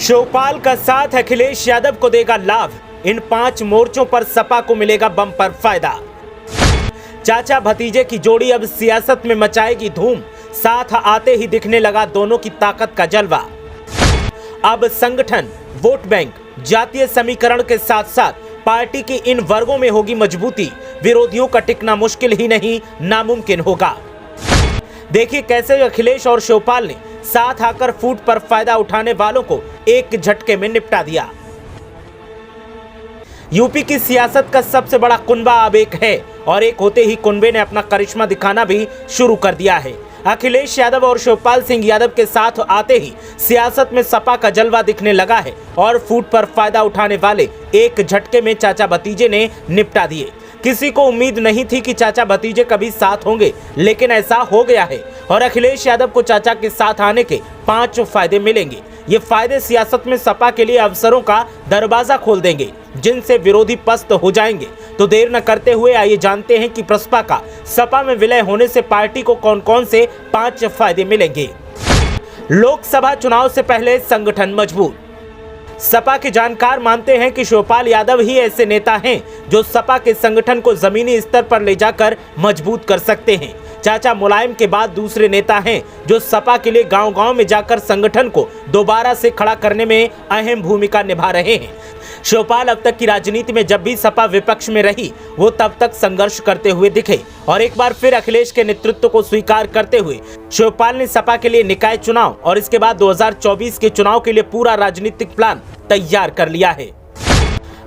शिवपाल का साथ अखिलेश यादव को देगा लाभ। इन 5 मोर्चों पर सपा को मिलेगा बम्पर फायदा। चाचा भतीजे की जोड़ी अब सियासत में मचाएगी धूम। साथ आते ही दिखने लगा दोनों की ताकत का जलवा। अब संगठन, वोट बैंक, जातीय समीकरण के साथ साथ पार्टी की इन वर्गों में होगी मजबूती। विरोधियों का टिकना मुश्किल ही नहीं, नामुमकिन होगा। देखिए कैसे अखिलेश और शिवपाल ने साथ आकर फूट पर फायदा उठाने वालों को एक झटके में निपटा दिया। यूपी की सियासत का सबसे बड़ा कुनबा अब एक है और एक होते ही कुनबे ने अपना करिश्मा दिखाना भी शुरू कर दिया है। अखिलेश यादव और शिवपाल सिंह यादव के साथ आते ही सियासत में सपा का जलवा दिखने लगा है और फूट पर फायदा उठाने वाले एक झटके में चाचा भतीजे ने निपटा दिए। किसी को उम्मीद नहीं थी कि चाचा भतीजे कभी साथ होंगे, लेकिन ऐसा हो गया है और अखिलेश यादव को चाचा के साथ आने के 5 फायदे मिलेंगे। ये फायदे सियासत में सपा के लिए अवसरों का दरवाजा खोल देंगे, जिनसे विरोधी पस्त हो जाएंगे। तो देर न करते हुए आइए जानते हैं कि प्रसपा का सपा में विलय होने से पार्टी को कौन कौन से 5 फायदे मिलेंगे। लोकसभा चुनाव से पहले संगठन मजबूत। सपा के जानकार मानते हैं कि शिवपाल यादव ही ऐसे नेता हैं जो सपा के संगठन को जमीनी स्तर पर ले जाकर मजबूत कर सकते हैं। चाचा मुलायम के बाद दूसरे नेता हैं जो सपा के लिए गांव-गांव में जाकर संगठन को दोबारा से खड़ा करने में अहम भूमिका निभा रहे हैं। शिवपाल अब तक की राजनीति में जब भी सपा विपक्ष में रही, वो तब तक संघर्ष करते हुए दिखे और एक बार फिर अखिलेश के नेतृत्व को स्वीकार करते हुए शिवपाल ने सपा के लिए निकाय चुनाव और इसके बाद 2024 के चुनाव के लिए पूरा राजनीतिक प्लान तैयार कर लिया है।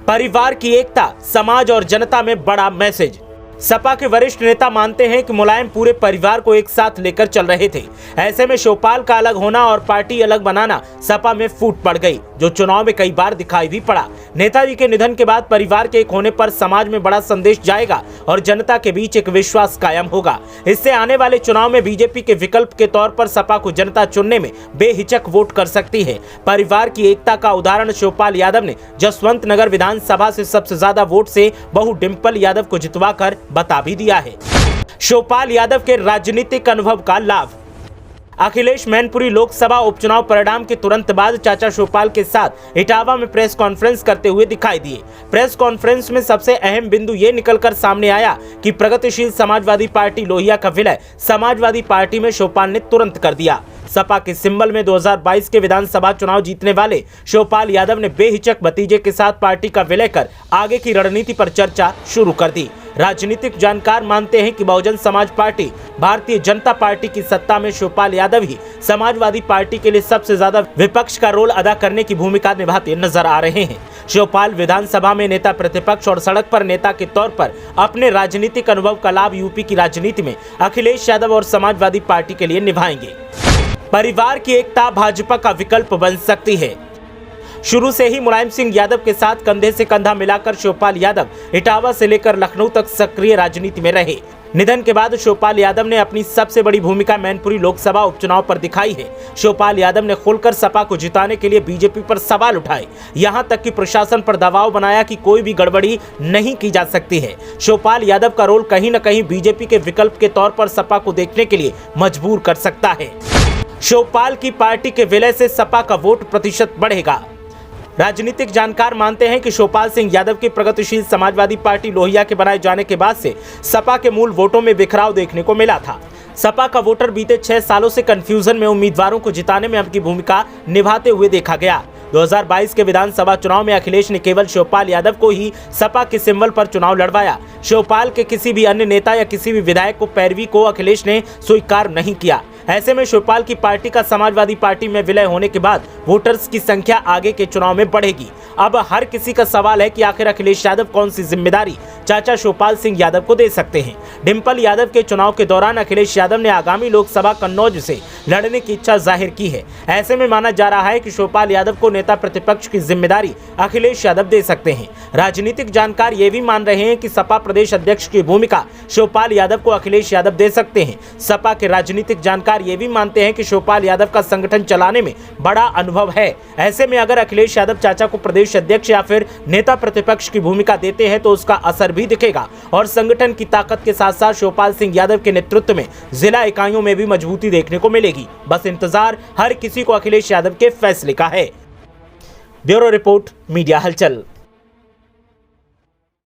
परिवार की एकता, समाज और जनता में बड़ा मैसेज। सपा के वरिष्ठ नेता मानते हैं कि मुलायम पूरे परिवार को एक साथ लेकर चल रहे थे। ऐसे में शिवपाल का अलग होना और पार्टी अलग बनाना सपा में फूट पड़ गई, जो चुनाव में कई बार दिखाई भी पड़ा। नेताजी के निधन के बाद परिवार के एक होने पर समाज में बड़ा संदेश जाएगा और जनता के बीच एक विश्वास कायम होगा। इससे आने वाले चुनाव में बीजेपी के विकल्प के तौर पर सपा को जनता चुनने में बेहिचक वोट कर सकती है। परिवार की एकता का उदाहरण शिवपाल यादव ने जसवंत नगर विधानसभा से सबसे ज्यादा वोट से बहू डिंपल यादव को जितवाकर बता भी दिया है। शिवपाल यादव के राजनीतिक अनुभव का लाभ। अखिलेश मैनपुरी लोकसभा उपचुनाव परिणाम के तुरंत बाद चाचा शिवपाल के साथ इटावा में प्रेस कॉन्फ्रेंस करते हुए दिखाई दिए। प्रेस कॉन्फ्रेंस में सबसे अहम बिंदु ये निकलकर सामने आया कि प्रगतिशील समाजवादी पार्टी लोहिया का विलय समाजवादी पार्टी में शिवपाल ने तुरंत कर दिया। सपा के सिंबल में 2022 के विधानसभा चुनाव जीतने वाले शिवपाल यादव ने बेहिचक भतीजे के साथ पार्टी का विलय कर आगे की रणनीति पर चर्चा शुरू कर दी। राजनीतिक जानकार मानते हैं कि बहुजन समाज पार्टी भारतीय जनता पार्टी की सत्ता में शिवपाल यादव ही समाजवादी पार्टी के लिए सबसे ज्यादा विपक्ष का रोल अदा करने की भूमिका निभाते नजर आ रहे हैं। शिवपाल विधानसभा में नेता प्रतिपक्ष और सड़क पर नेता के तौर पर अपने राजनीतिक अनुभव का लाभ यूपी की राजनीति में अखिलेश यादव और समाजवादी पार्टी के लिए निभाएंगे। परिवार की एकता भाजपा का विकल्प बन सकती है। शुरू से ही मुलायम सिंह यादव के साथ कंधे से कंधा मिलाकर शिवपाल यादव इटावा से लेकर लखनऊ तक सक्रिय राजनीति में रहे। निधन के बाद शिवपाल यादव ने अपनी सबसे बड़ी भूमिका मैनपुरी लोकसभा उपचुनाव पर दिखाई है। शिवपाल यादव ने खुलकर सपा को जिताने के लिए बीजेपी पर सवाल उठाए, यहां तक कि प्रशासन पर दबाव बनाया कि कोई भी गड़बड़ी नहीं की जा सकती है। शिवपाल यादव का रोल कहीं न कहीं बीजेपी के विकल्प के तौर पर सपा को देखने के लिए मजबूर कर सकता है। शिवपाल की पार्टी के विलय से सपा का वोट प्रतिशत बढ़ेगा। राजनीतिक जानकार मानते हैं कि शिवपाल सिंह यादव की प्रगतिशील समाजवादी पार्टी लोहिया के बनाए जाने के बाद से सपा के मूल वोटों में बिखराव देखने को मिला था। सपा का वोटर बीते 6 सालों से कंफ्यूजन में उम्मीदवारों को जिताने में अपनी भूमिका निभाते हुए देखा गया। 2022 के विधानसभा चुनाव में अखिलेश ने केवल शिवपाल यादव को ही सपा के सिंबल पर चुनाव लड़वाया। शिवपाल के किसी भी अन्य नेता या किसी भी विधायक को पैरवी को अखिलेश ने स्वीकार नहीं किया। ऐसे में शिवपाल की पार्टी का समाजवादी पार्टी में विलय होने के बाद वोटर्स की संख्या आगे के चुनाव में बढ़ेगी। अब हर किसी का सवाल है कि आखिर अखिलेश यादव कौन सी जिम्मेदारी चाचा शिवपाल सिंह यादव को दे सकते हैं। डिंपल यादव के चुनाव के दौरान अखिलेश यादव ने आगामी लोकसभा कन्नौज से लड़ने की इच्छा जाहिर की है। ऐसे में माना जा रहा है कि शिवपाल यादव को नेता प्रतिपक्ष की जिम्मेदारी अखिलेश यादव दे सकते हैं। राजनीतिक जानकार ये भी मान रहे हैं कि सपा प्रदेश अध्यक्ष की भूमिका शिवपाल यादव को अखिलेश यादव दे सकते हैं। सपा के राजनीतिक जानकार ये भी मानते हैं कि शिवपाल यादव का संगठन चलाने में बड़ा अनुभव है। ऐसे में अगर अखिलेश यादव चाचा को प्रदेश अध्यक्ष या फिर नेता प्रतिपक्ष की भूमिका देते हैं तो उसका असर भी दिखेगा और संगठन की ताकत के साथ साथ शिवपाल सिंह यादव के नेतृत्व में जिला इकाइयों में भी मजबूती देखने को मिलेगी। बस इंतजार हर किसी को अखिलेश यादव के फैसले का है। ब्यूरो रिपोर्ट, मीडिया हलचल।